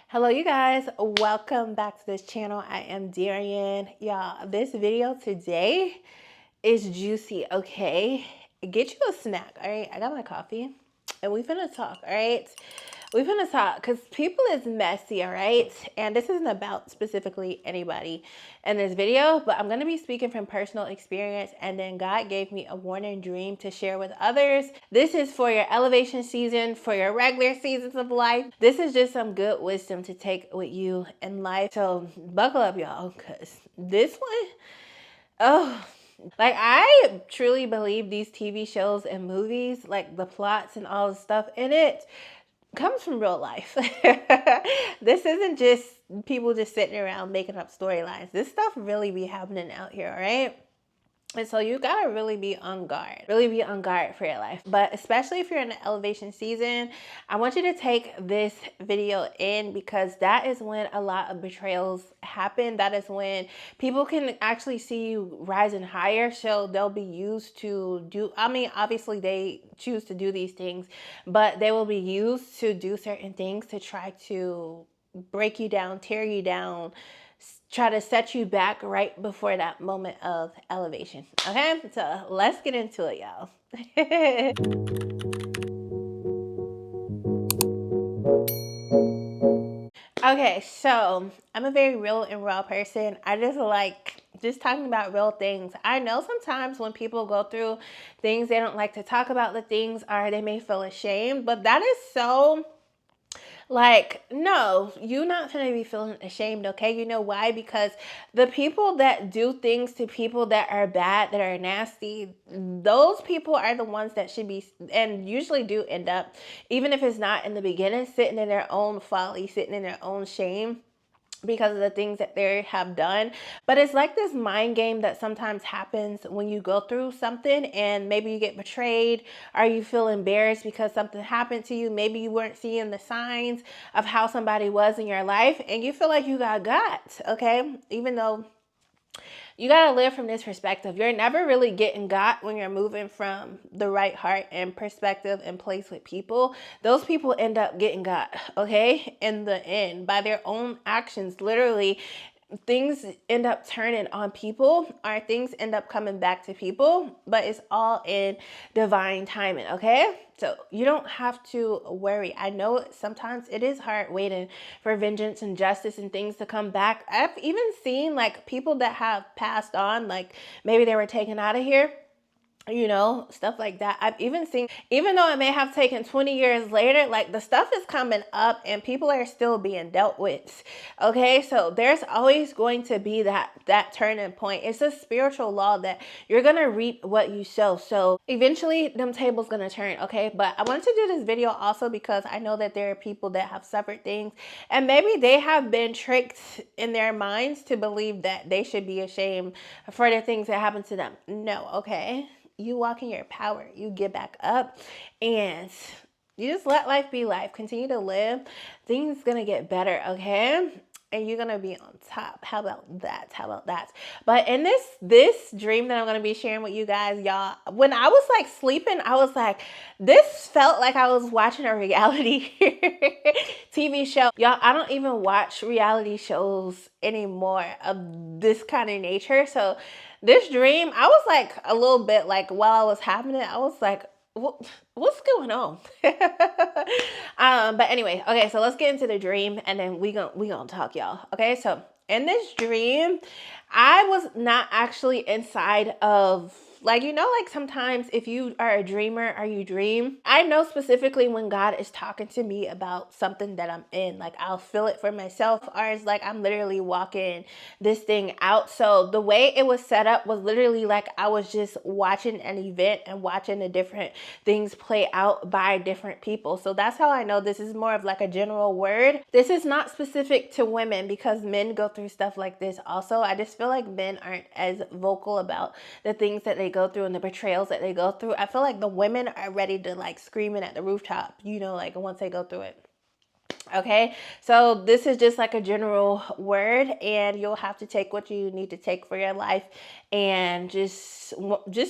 Hello, you guys. Welcome back to this channel. I am Darian. Y'all, this video today is juicy, okay? Get you a snack, all right? I got my coffee and we finna talk, all right? We finna talk because people is messy, all right? And this isn't about specifically anybody in this video, but I'm gonna be speaking from personal experience, and then God gave me a warning dream to share with others. This is for your elevation season, for your regular seasons of life. This is just some good wisdom to take with you in life. So buckle up, y'all, because this one, oh, like I truly believe these TV shows and movies, like the plots and all the stuff in it, comes from real life. This isn't just people just sitting around making up storylines. This stuff really be happening out here, all right? And so you gotta really be on guard. Really be on guard for your life. But especially if you're in the elevation season, I want you to take this video in, because that is when a lot of betrayals happen. That is when people can actually see you rising higher. So they'll be used to do, I mean, obviously they choose to do these things, but they will be used to do certain things to try to break you down, tear you down, try to set you back right before that moment of elevation. Okay, so let's get into it, y'all. Okay, so I'm a very real and raw person. I just like just talking about real things. I know sometimes when people go through things, they don't like to talk about the things, or they may feel ashamed, but that is so, like, no, you're not gonna be feeling ashamed, okay? You know why? Because the people that do things to people that are bad, that are nasty, those people are the ones that should be, and usually do end up, even if it's not in the beginning, sitting in their own folly, sitting in their own shame because of the things that they have done. But it's like this mind game that sometimes happens when you go through something, and maybe you get betrayed, or you feel embarrassed because something happened to you. Maybe you weren't seeing the signs of how somebody was in your life, and you feel like you got, okay? Even though you got to live from this perspective. You're never really getting got when you're moving from the right heart and perspective and place with people. Those people end up getting got, okay? In the end, by their own actions, literally, things end up turning on people, or things end up coming back to people, but it's all in divine timing, okay? So you don't have to worry. I know sometimes it is hard waiting for vengeance and justice and things to come back. I've even seen like people that have passed on, like maybe they were taken out of here, you know, stuff like that. I've even seen, even though it may have taken 20 years later, like the stuff is coming up and people are still being dealt with. Okay, so there's always going to be that turning point. It's a spiritual law that you're gonna reap what you sow. So eventually them tables gonna turn. Okay, but I wanted to do this video also because I know that there are people that have suffered things, and maybe they have been tricked in their minds to believe that they should be ashamed for the things that happened to them. No, okay, you walk in your power, you get back up, and you just let life be life. Continue to live. Things gonna get better, okay? And you're gonna be on top. How about that? How about that? But in this dream that I'm gonna be sharing with you guys, y'all, when I was like sleeping, I was like, this felt like I was watching a reality TV show. Y'all, I don't even watch reality shows anymore of this kind of nature. So this dream, I was like a little bit like, while I was having it, I was like, what's going on? But anyway, okay, so let's get into the dream, and then we gonna talk, y'all. Okay, so in this dream, I was not actually inside of, like, you know, like sometimes if you are a dreamer or you dream, I know specifically when God is talking to me about something that I'm in, like I'll feel it for myself, or it's like I'm literally walking this thing out. So the way it was set up was literally like I was just watching an event and watching the different things play out by different people. So that's how I know this is more of like a general word. This is not specific to women, because men go through stuff like this also. I just feel like men aren't as vocal about the things that they go through and the betrayals that they go through. I feel like the women are ready to like screaming at the rooftop, you know, like once they go through it. Okay, so this is just like a general word, and you'll have to take what you need to take for your life, and just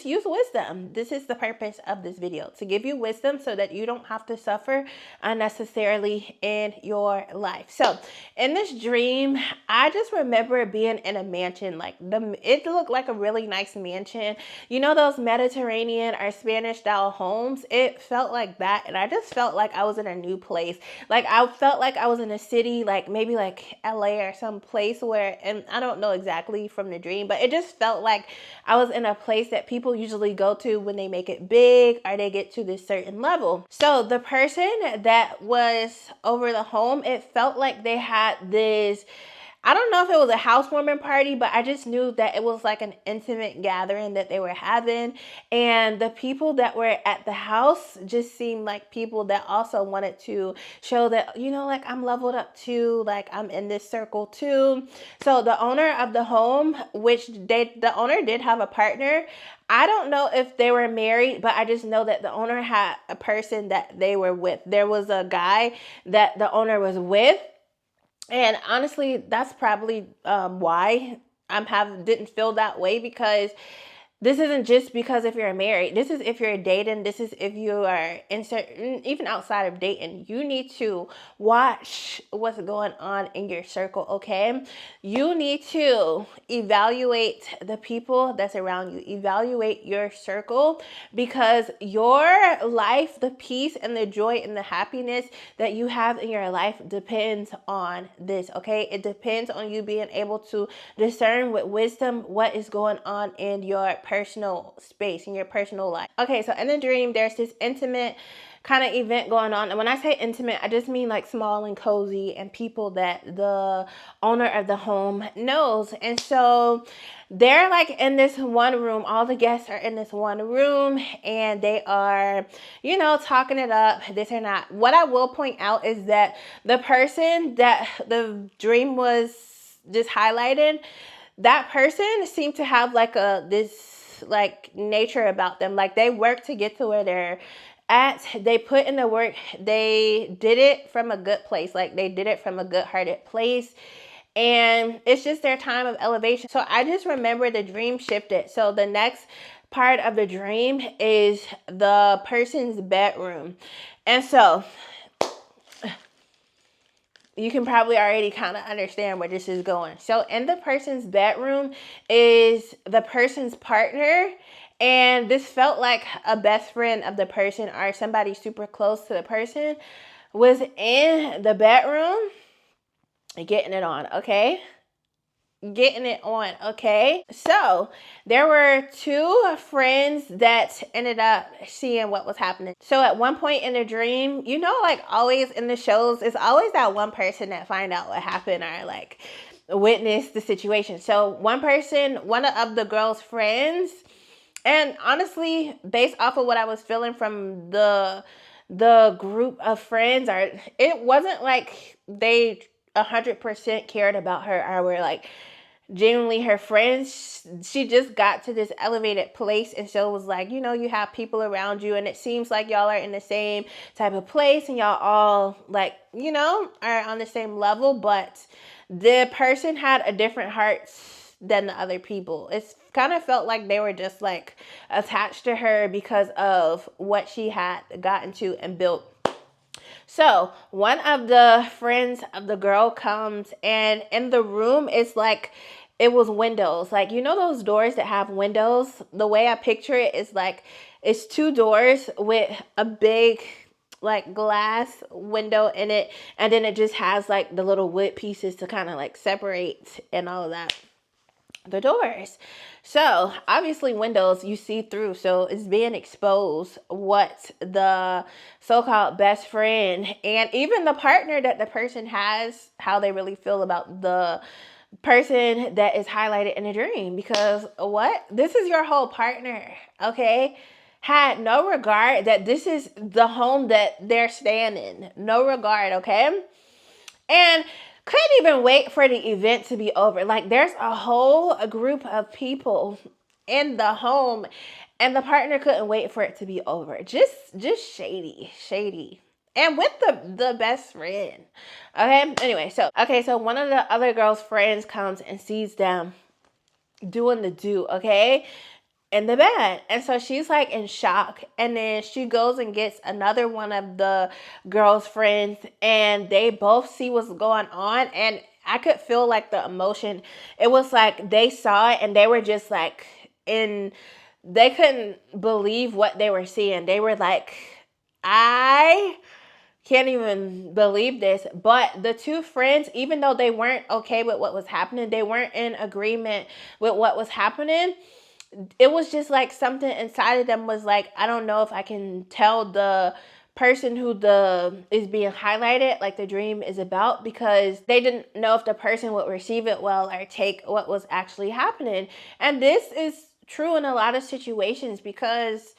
use wisdom. This is the purpose of this video, to give you wisdom so that you don't have to suffer unnecessarily in your life. So in this dream, I just remember being in a mansion. Like it looked like a really nice mansion. You know those Mediterranean or Spanish style homes? It felt like that, and I just felt like I was in a new place. Like I felt like I was in a city, like maybe like LA or some place where, and I don't know exactly from the dream, but it just felt like I was in a place that people usually go to when they make it big or they get to this certain level. So the person that was over the home, it felt like they had this, I don't know if it was a housewarming party, but I just knew that it was like an intimate gathering that they were having. And the people that were at the house just seemed like people that also wanted to show that, you know, like I'm leveled up too, like I'm in this circle too. So the owner of the home, which the owner did have a partner. I don't know if they were married, but I just know that the owner had a person that they were with. There was a guy that the owner was with, and honestly, that's probably why didn't feel that way, because this isn't just because if you're married. This is if you're dating. This is if you are in certain, even outside of dating. You need to watch what's going on in your circle, okay? You need to evaluate the people that's around you. Evaluate your circle, because your life, the peace and the joy and the happiness that you have in your life depends on this, okay? It depends on you being able to discern with wisdom what is going on in your personal space, in your personal life. Okay, so in the dream, there's this intimate kind of event going on. And when I say intimate, I just mean like small and cozy and people that the owner of the home knows. And so they're like in this one room. All the guests are in this one room, and they are, you know, talking it up, this or not. What I will point out is that the person that the dream was just highlighted, that person seemed to have like this like nature about them. Like they work to get to where they're at. They put in the work. They did it from a good place. Like they did it from a good hearted place. And it's just their time of elevation. So I just remember the dream shifted. So the next part of the dream is the person's bedroom. And so you can probably already kind of understand where this is going. So in the person's bedroom is the person's partner. And this felt like a best friend of the person or somebody super close to the person was in the bedroom getting it on, okay? Getting it on, okay? So there were two friends that ended up seeing what was happening. So at one point in the dream, you know, like always in the shows, it's always that one person that find out what happened or like witness the situation. So one of the girl's friends, and honestly, based off of what I was feeling from the group of friends, or it wasn't like they 100% cared about her or were like genuinely her friends. She just got to this elevated place, and so it was like, you know, you have people around you and it seems like y'all are in the same type of place and y'all all like, you know, are on the same level, but the person had a different heart than the other people. It's kind of felt like they were just like attached to her because of what she had gotten to and built. So one of the friends of the girl comes, and in the room it's like it was windows. Like, you know those doors that have windows? The way I picture it is like it's two doors with a big like glass window in it, and then it just has like the little wood pieces to kind of like separate and all of that. The doors. So obviously windows you see through, so it's being exposed what the so-called best friend and even the partner that the person has, how they really feel about the person that is highlighted in a dream. Because what? This is your whole partner, okay? Had no regard that this is the home that they're staying in. No regard, okay? And couldn't even wait for the event to be over. Like there's a group of people in the home, and the partner couldn't wait for it to be over. Just shady. and with the best friend. Okay. Anyway, so one of the other girl's friends comes and sees them doing the do, okay, in the bed. And so she's like in shock. And then she goes and gets another one of the girl's friends, and they both see what's going on. And I could feel like the emotion. It was like they saw it and they were just like they couldn't believe what they were seeing. They were like, I can't even believe this. But the two friends, even though they weren't okay with what was happening, they weren't in agreement with what was happening. It was just like something inside of them was like, I don't know if I can tell the person who the is being highlighted, like the dream is about, because they didn't know if the person would receive it well or take what was actually happening. And this is true in a lot of situations, because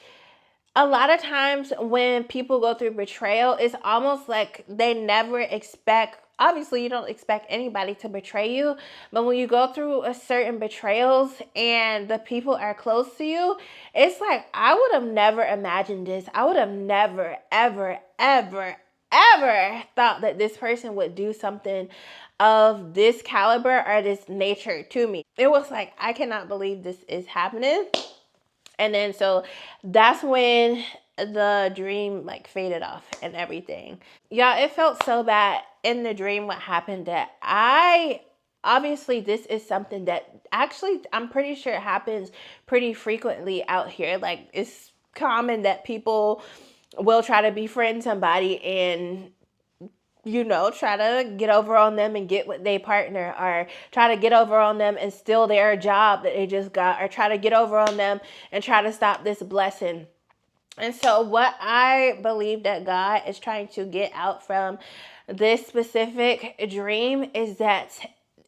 a lot of times when people go through betrayal, it's almost like they never expect, obviously you don't expect anybody to betray you, but when you go through a certain betrayals and the people are close to you, it's like, I would have never imagined this. I would have never, ever, ever, ever thought that this person would do something of this caliber or this nature to me. It was like, I cannot believe this is happening. And then so that's when the dream like faded off and everything. Y'all, it felt so bad in the dream what happened that obviously this is something that actually I'm pretty sure it happens pretty frequently out here. Like, it's common that people will try to befriend somebody and try to get over on them and get with their partner, or try to get over on them and steal their job that they just got, or try to get over on them and try to stop this blessing. And so what I believe that God is trying to get out from this specific dream is that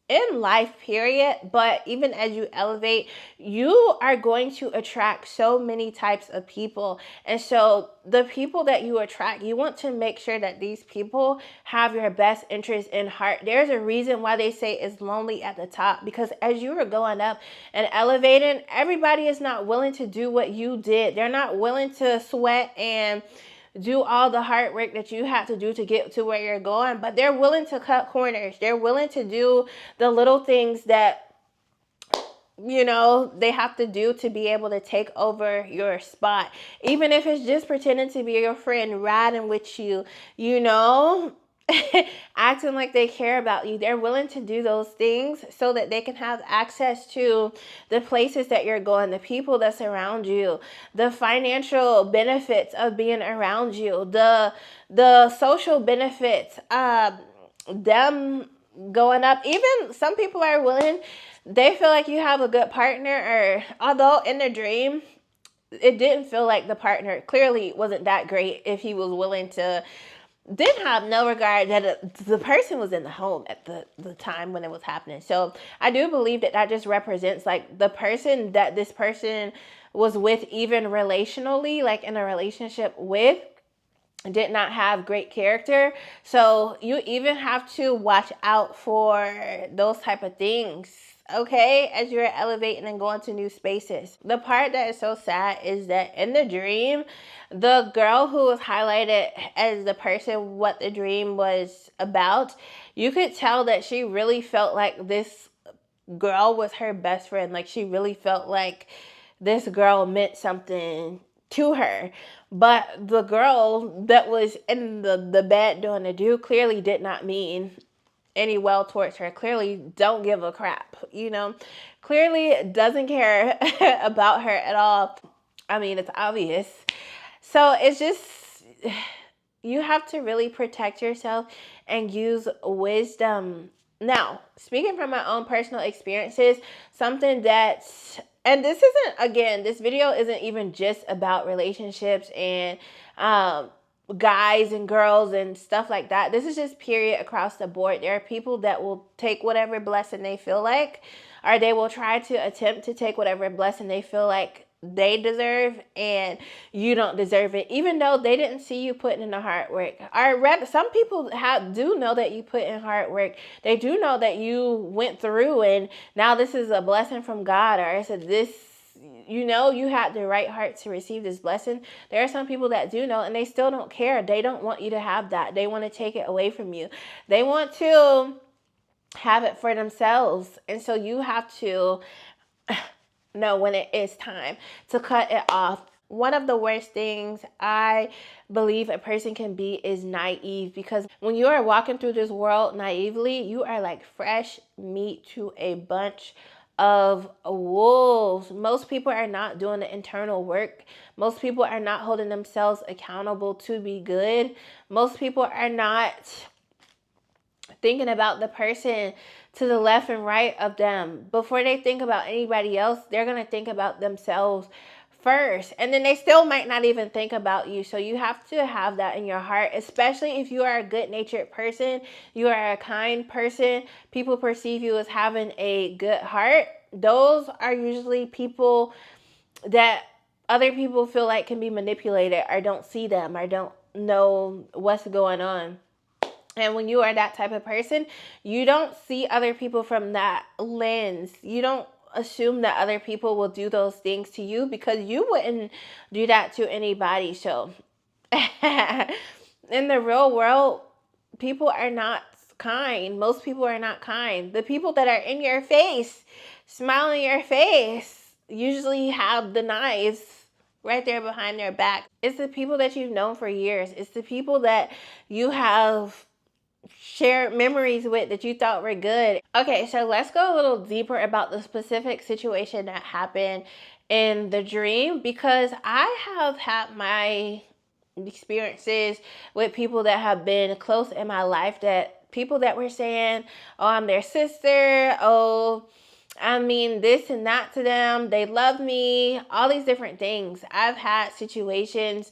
in life, period, but even as you elevate, you are going to attract so many types of people. And so the people that you attract, you want to make sure that these people have your best interest in heart. There's a reason why they say it's lonely at the top, because as you are going up and elevating, everybody is not willing to do what you did. They're not willing to sweat and do all the hard work that you have to do to get to where you're going, but they're willing to cut corners. They're willing to do the little things that they have to do to be able to take over your spot. Even if it's just pretending to be your friend, riding with you, acting like they care about you. They're willing to do those things so that they can have access to the places that you're going, the people that's around you, the financial benefits of being around you, the social benefits, them going up. Even some people are willing, they feel like you have a good partner, or although in the dream it didn't feel like the partner clearly wasn't that great, if he was willing to, didn't have no regard that the person was in the home at the time when it was happening. So I do believe that just represents like the person that this person was with, even relationally, like in a relationship with, did not have great character. So you even have to watch out for those type of things, okay, as you're elevating and going to new spaces. The part that is so sad is that in the dream, the girl who was highlighted as the person what the dream was about, you could tell that she really felt like this girl was her best friend. Like, she really felt like this girl meant something to her. But the girl that was in the bed doing the do clearly did not mean any well towards her. Clearly don't give a crap, clearly doesn't care about her at all. I mean, it's obvious. So it's just, you have to really protect yourself and use wisdom. Now, speaking from my own personal experiences, something that's, and this isn't, again, this video isn't even just about relationships and guys and girls and stuff like that. This is just period across the board. There are people that will take whatever blessing they feel like, or they will try to attempt to take whatever blessing they feel like they deserve, and you don't deserve it, even though they didn't see you putting in the hard work. Or some people do know that you put in hard work. They do know that you went through, and now this is a blessing from God, or it's this, you know you had the right heart to receive this blessing. There are some people that do know and they still don't care. They don't want you to have that. They want to take it away from you. They want to have it for themselves. And so you have to know when it is time to cut it off. One of the worst things I believe a person can be is naive, because when you are walking through this world naively, you are like fresh meat to a bunch of wolves. Most people are not doing the internal work. Most people are not holding themselves accountable to be good. Most people are not thinking about the person to the left and right of them. Before they think about anybody else, they're going to think about themselves first. And then they still might not even think about you. So you have to have that in your heart, especially if you are a good-natured person, you are a kind person, people perceive you as having a good heart. Those are usually people that other people feel like can be manipulated or don't see them or don't know what's going on. And when you are that type of person, you don't see other people from that lens. You don't assume that other people will do those things to you, because you wouldn't do that to anybody. So in the real world, people are not kind. Most people are not kind. The people that are in your face, smiling in your face, usually have the knives right there behind their back. It's the people that you've known for years. It's the people that you have shared memories with that you thought were good. Okay, so let's go a little deeper about the specific situation that happened in the dream, because I have had my experiences with people that have been close in my life, that people that were saying, oh, I'm their sister, oh, I mean this and that to them, they love me, all these different things. I've had situations,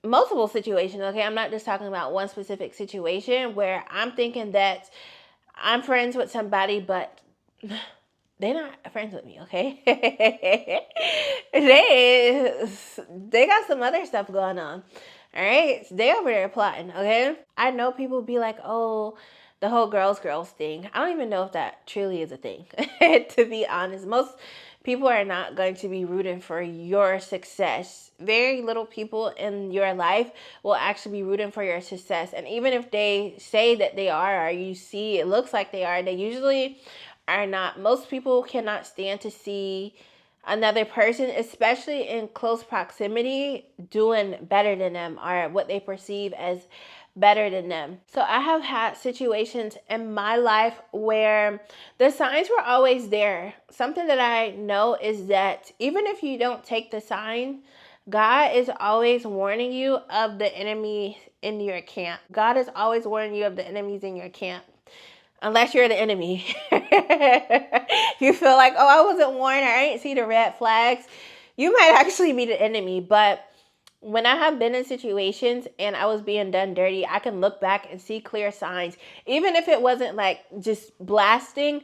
multiple situations, okay? I'm not just talking about one specific situation where I'm thinking that I'm friends with somebody, but they're not friends with me, okay? they got some other stuff going on. All right? They over there plotting, okay? I know people be like, oh, the whole girls thing. I don't even know if that truly is a thing, to be honest. Most people are not going to be rooting for your success. Very little people in your life will actually be rooting for your success. And even if they say that they are, or you see it looks like they are, they usually are not. Most people cannot stand to see another person, especially in close proximity, doing better than them or what they perceive as better than them. So I have had situations in my life where the signs were always there. Something that I know is that even if you don't take the sign, God is always warning you of the enemy in your camp. God is always warning you of the enemies in your camp. Unless you're the enemy. You feel like, oh, I wasn't warned, I didn't see the red flags. You might actually be the enemy. But when I have been in situations and I was being done dirty, I can look back and see clear signs. Even if it wasn't like just blasting,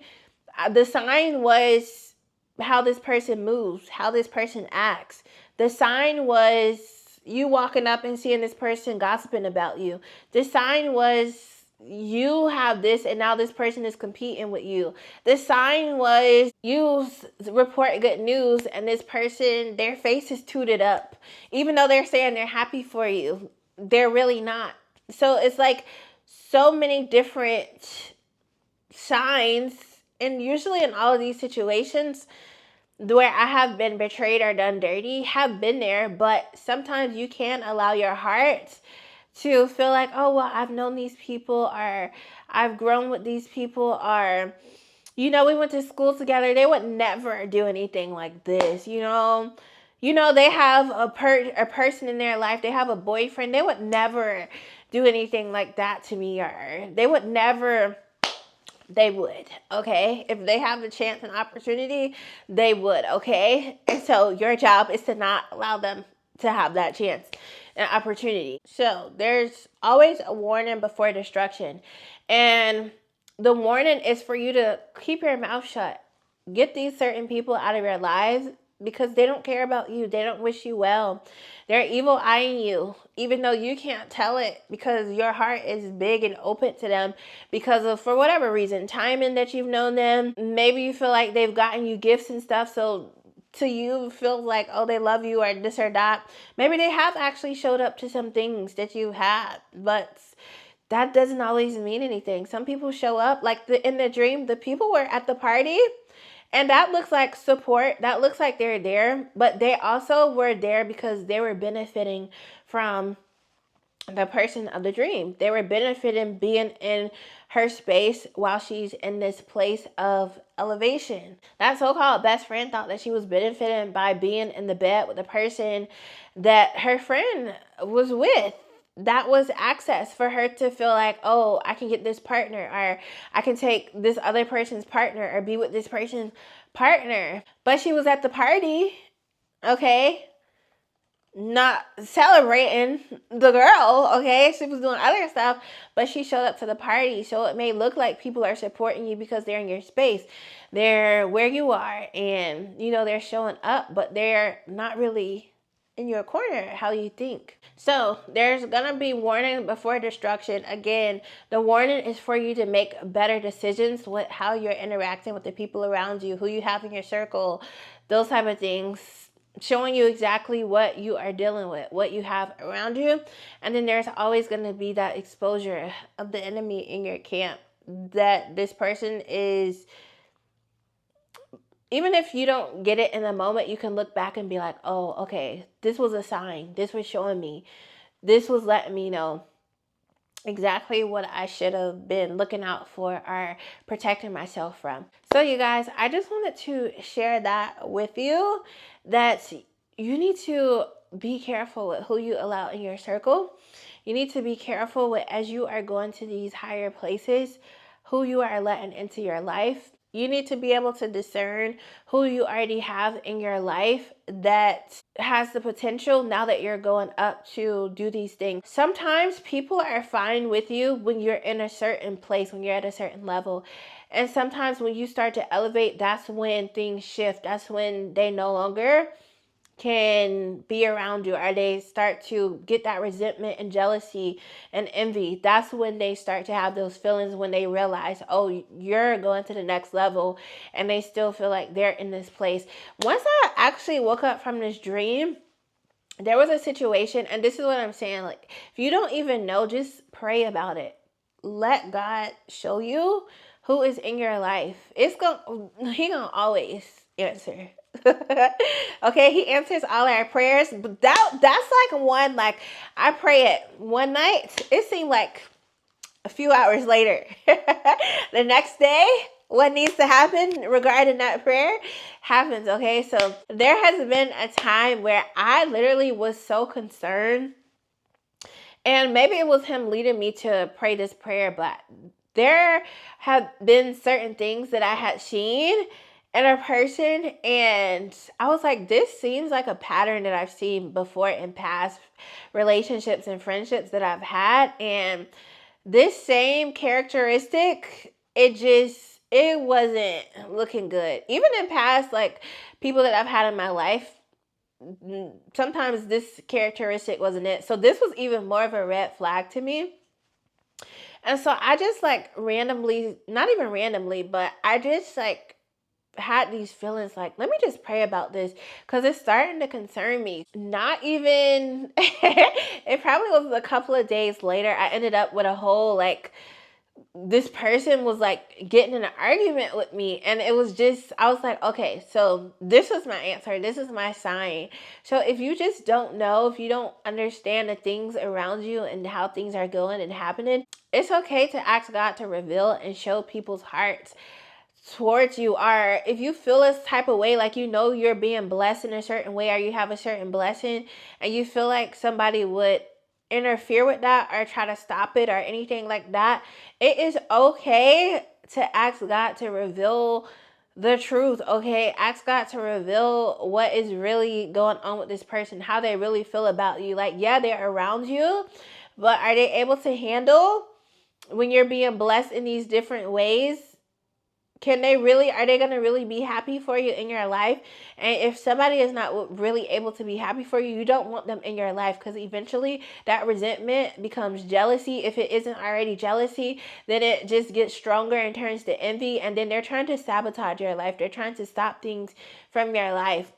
the sign was how this person moves, how this person acts. The sign was you walking up and seeing this person gossiping about you. The sign was you have this and now this person is competing with you. The sign was you report good news and this person, their face is tooted up. Even though they're saying they're happy for you, they're really not. So it's like so many different signs. And usually in all of these situations where I have been betrayed or done dirty, have been there. But sometimes you can't allow your heart to feel like, oh, well, I've known these people, or I've grown with these people, or, you know, we went to school together. They would never do anything like this, you know. You know, they have a person in their life. They have a boyfriend. They would never do anything like that to me, or they would never. They would, okay? If they have the chance and opportunity, they would, okay? And so your job is to not allow them to have that chance and opportunity. So there's always a warning before destruction. And the warning is for you to keep your mouth shut. Get these certain people out of your lives because they don't care about you. They don't wish you well. They're evil eyeing you, even though you can't tell it because your heart is big and open to them because of, for whatever reason, timing that you've known them. Maybe you feel like they've gotten you gifts and stuff. So to you feels like, oh, they love you or this or that. Maybe they have actually showed up to some things that you had, but that doesn't always mean anything. Some people show up, like in the dream, the people were at the party, and that looks like support. That looks like they're there, but they also were there because they were benefiting from the person of the dream. They were benefiting being in her space while she's in this place of elevation. That so-called best friend thought that she was benefiting by being in the bed with the person that her friend was with. That was access for her to feel like, oh, I can get this partner, or I can take this other person's partner, or be with this person's partner. But she was at the party, okay, not celebrating the girl, okay? She was doing other stuff, but she showed up to the party. So it may look like people are supporting you because they're in your space. They're where you are, and, you know, they're showing up, but they're not really in your corner how you think. So there's gonna be warning before destruction. Again, the warning is for you to make better decisions with how you're interacting with the people around you, who you have in your circle, those type of things, showing you exactly what you are dealing with, what you have around you. And then there's always going to be that exposure of the enemy in your camp, that this person is, even if you don't get it in the moment, you can look back and be like, oh, okay, this was a sign. This was showing me. This was letting me know exactly what I should have been looking out for or protecting myself from. So you guys, I just wanted to share that with you, that you need to be careful with who you allow in your circle. You need to be careful with, as you are going to these higher places, who you are letting into your life. You need to be able to discern who you already have in your life that has the potential now that you're going up to do these things. Sometimes people are fine with you when you're in a certain place, when you're at a certain level. And sometimes when you start to elevate, that's when things shift. That's when they no longer can be around you, or they start to get that resentment and jealousy and envy. That's when they start to have those feelings, when they realize, oh, you're going to the next level, and they still feel like they're in this place. Once I actually woke up from this dream, there was a situation, and this is what I'm saying, like, if you don't even know, just pray about it. Let God show you who is in your life. He gonna always answer. Okay, he answers all our prayers, but that's like one, like, I pray it one night, it seemed like a few hours later. The next day, what needs to happen regarding that prayer happens. Okay, so there has been a time where I literally was so concerned, and maybe it was him leading me to pray this prayer, but there have been certain things that I had seen in a person, and I was like, this seems like a pattern that I've seen before in past relationships and friendships that I've had. And this same characteristic, it wasn't looking good. Even in past, like, people that I've had in my life, sometimes this characteristic wasn't it. So this was even more of a red flag to me. And so I just, like, randomly, not even randomly, but I just, like, had these feelings like, let me just pray about this, because it's starting to concern me. Not even, it probably was a couple of days later, I ended up with a whole, like, this person was, like, getting in an argument with me, and it was just, I was like, okay, so this was my answer, this is my sign. So if you just don't know, if you don't understand the things around you and how things are going and happening, it's okay to ask God to reveal and show people's hearts towards you. Or if you feel this type of way, like, you know, you're being blessed in a certain way, or you have a certain blessing, and you feel like somebody would interfere with that or try to stop it or anything like that, it is okay to ask God to reveal the truth. Okay, ask God to reveal what is really going on with this person, how they really feel about you. Like, yeah, they're around you, but are they able to handle when you're being blessed in these different ways? Are they going to really be happy for you in your life? And if somebody is not really able to be happy for you, you don't want them in your life, because eventually that resentment becomes jealousy. If it isn't already jealousy, then it just gets stronger and turns to envy. And then they're trying to sabotage your life. They're trying to stop things from your life.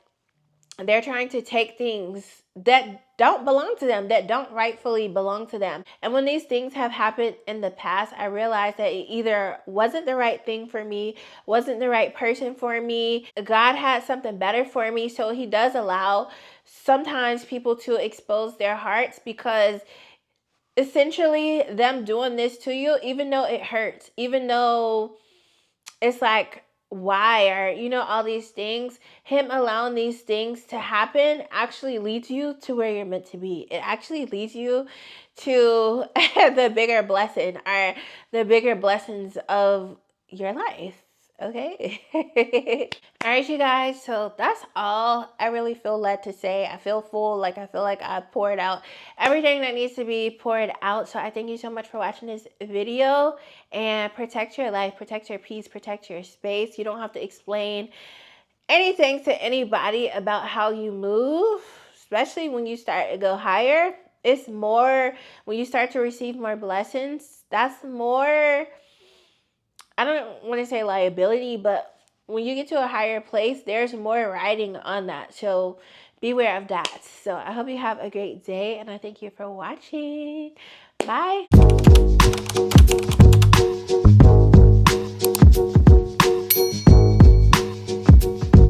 They're trying to take things that don't belong to them, that don't rightfully belong to them. And when these things have happened in the past, I realized that it either wasn't the right thing for me, wasn't the right person for me. God had something better for me. So he does allow sometimes people to expose their hearts, because essentially them doing this to you, even though it hurts, even though it's like, why, or all these things, him allowing these things to happen actually leads you to where you're meant to be. It actually leads you to the bigger blessing, or the bigger blessings of your life. Okay. All right, you guys. So that's all I really feel led to say. I feel full. Like, I feel like I poured out everything that needs to be poured out. So I thank you so much for watching this video. And protect your life, protect your peace, protect your space. You don't have to explain anything to anybody about how you move, especially when you start to go higher. It's more when you start to receive more blessings. That's more, I don't want to say liability, but when you get to a higher place, there's more riding on that. So beware of that. So I hope you have a great day, and I thank you for watching. Bye.